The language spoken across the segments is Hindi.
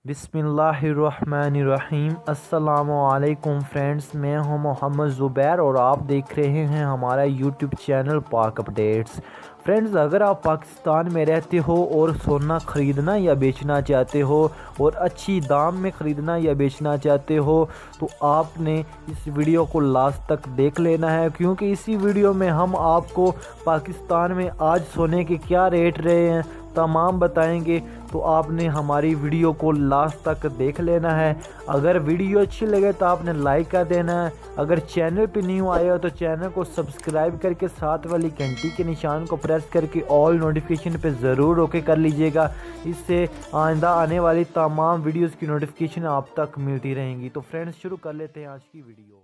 बिस्मिल्लाहिर्रहमानिर्रहीम। अस्सलामुअलैकुम फ्रेंड्स, मैं हूं मोहम्मद ज़ुबैर और आप देख रहे हैं हमारा यूट्यूब चैनल पाक अपडेट्स। फ्रेंड्स, अगर आप पाकिस्तान में रहते हो और सोना ख़रीदना या बेचना चाहते हो और अच्छी दाम में ख़रीदना या बेचना चाहते हो तो आपने इस वीडियो को लास्ट तक देख लेना है, क्योंकि इसी वीडियो में हम आपको पाकिस्तान में आज सोने के क्या रेट रहे हैं तमाम बताएंगे। तो आपने हमारी वीडियो को लास्ट तक देख लेना है। अगर वीडियो अच्छी लगे तो आपने लाइक कर देना है। अगर चैनल पे न्यू आए हो तो चैनल को सब्सक्राइब करके साथ वाली घंटी के निशान को प्रेस करके ऑल नोटिफिकेशन पे ज़रूर ओके कर लीजिएगा। इससे आइंदा आने वाली तमाम वीडियोस की नोटिफिकेशन आप तक मिलती रहेंगी। तो फ्रेंड्स, शुरू कर लेते हैं आज की वीडियो।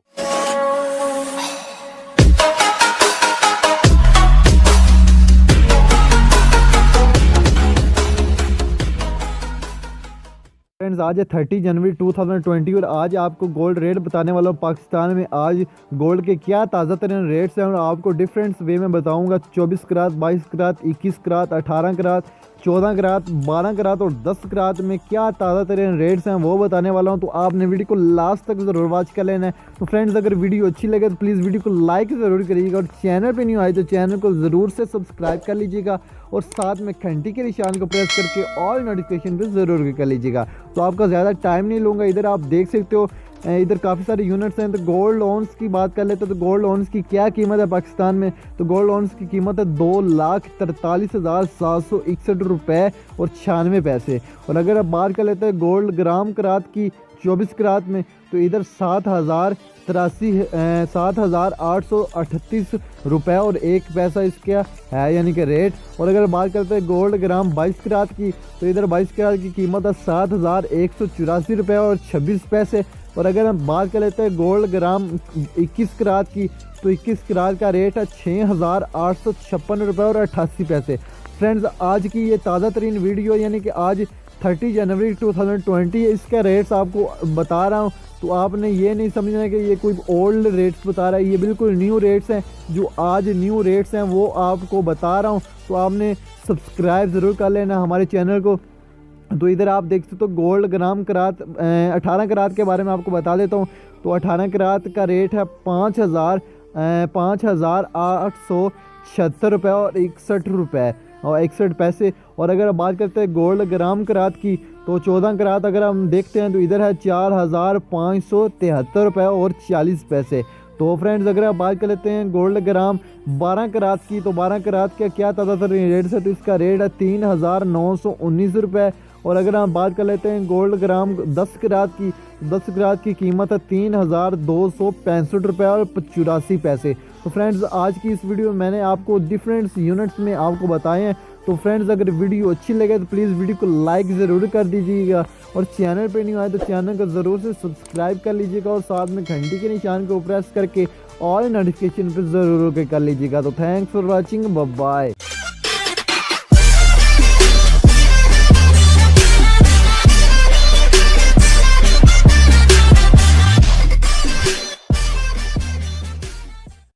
फ्रेंड्स, आज है 30 जनवरी 2020 और आज आपको गोल्ड रेट बताने वाला हूँ। पाकिस्तान में आज गोल्ड के क्या ताज़ा तरीन रेट्स हैं और आपको डिफरेंट वे में बताऊंगा। 24 करात, 22 करात, 21 करात, 18 करात, 14 करात, 12 करात और 10 करात में क्या ताज़ा तरीन रेट्स हैं वो बताने वाला हूं। तो आपने वीडियो को लास्ट तक ज़रूर वॉच कर लेना है। तो फ्रेंड्स, अगर वीडियो अच्छी लगे तो प्लीज़ वीडियो को लाइक ज़रूर करिएगा और चैनल पे न्यू आए तो चैनल को ज़रूर से सब्सक्राइब कर लीजिएगा और साथ में घंटी के निशान को प्रेस करके ऑल नोटिफिकेशन पे ज़रूर कर लीजिएगा। तो आपका ज़्यादा टाइम नहीं लूँगा। इधर आप देख सकते हो, इधर काफ़ी सारे यूनिट्स हैं। तो गोल्ड ऑन्स की बात कर लेते हैं। तो गोल्ड ऑन्स की क्या कीमत है पाकिस्तान में? तो गोल्ड ऑन्स की कीमत है 2,43,761 रुपये और 96 पैसे। और अगर आप बात कर लेते हैं गोल्ड ग्राम करात की 24 करात में, तो इधर 7,838 रुपये और 1 पैसा इसका है, यानी कि रेट। और अगर बात करते हैं गोल्ड ग्राम 22 करात की, तो इधर 22 करात की कीमत है 7,184 रुपये और 26 पैसे। और अगर हम बात कर लेते हैं गोल्ड ग्राम 21 करात की, तो 21 करात का रेट है 6,856 रुपये और 88 पैसे। फ्रेंड्स, आज की ये ताज़ा तरीन वीडियो, यानी कि आज 30 जनवरी 2020 इसका रेट्स आपको बता रहा हूँ। तो आपने ये नहीं समझना कि ये कोई ओल्ड रेट्स बता रहा है, ये बिल्कुल न्यू रेट्स हैं। जो आज न्यू रेट्स हैं वो आपको बता रहा हूँ। तो आपने सब्सक्राइब ज़रूर कर लेना हमारे चैनल को। तो इधर आप देख सकते हो गोल्ड ग्राम करात 18 करात के बारे में आपको बता देता हूँ। तो 18 करात का रेट है 5,876 रुपये और 61 रुपये और 61 पैसे। और अगर आप बात करते हैं गोल्ड ग्राम करात की, तो 14 करात अगर हम देखते हैं तो इधर है 4,573 रुपये और 40 पैसे। तो फ्रेंड्स, अगर आप बात कर लेते हैं गोल्ड ग्राम 12 करात की, तो 12 करात का क्या ताज़ा तरीन रेट है? तो इसका रेट है 3,919 रुपये। और अगर हम बात कर लेते हैं गोल्ड ग्राम 10 करात की, 10 करात की कीमत है 3,265 रुपये और 84 पैसे। तो फ्रेंड्स, आज की इस वीडियो में मैंने आपको डिफरेंट यूनिट्स में आपको बताए हैं। तो फ्रेंड्स, अगर वीडियो अच्छी लगे तो प्लीज़ वीडियो को लाइक ज़रूर कर दीजिएगा और चैनल पे नहीं आए तो चैनल को ज़रूर से सब्सक्राइब कर लीजिएगा और साथ में घंटी के निशान को प्रेस करके ऑल नोटिफिकेशन पर ज़रूर कर लीजिएगा। तो thanks for watching, bye bye.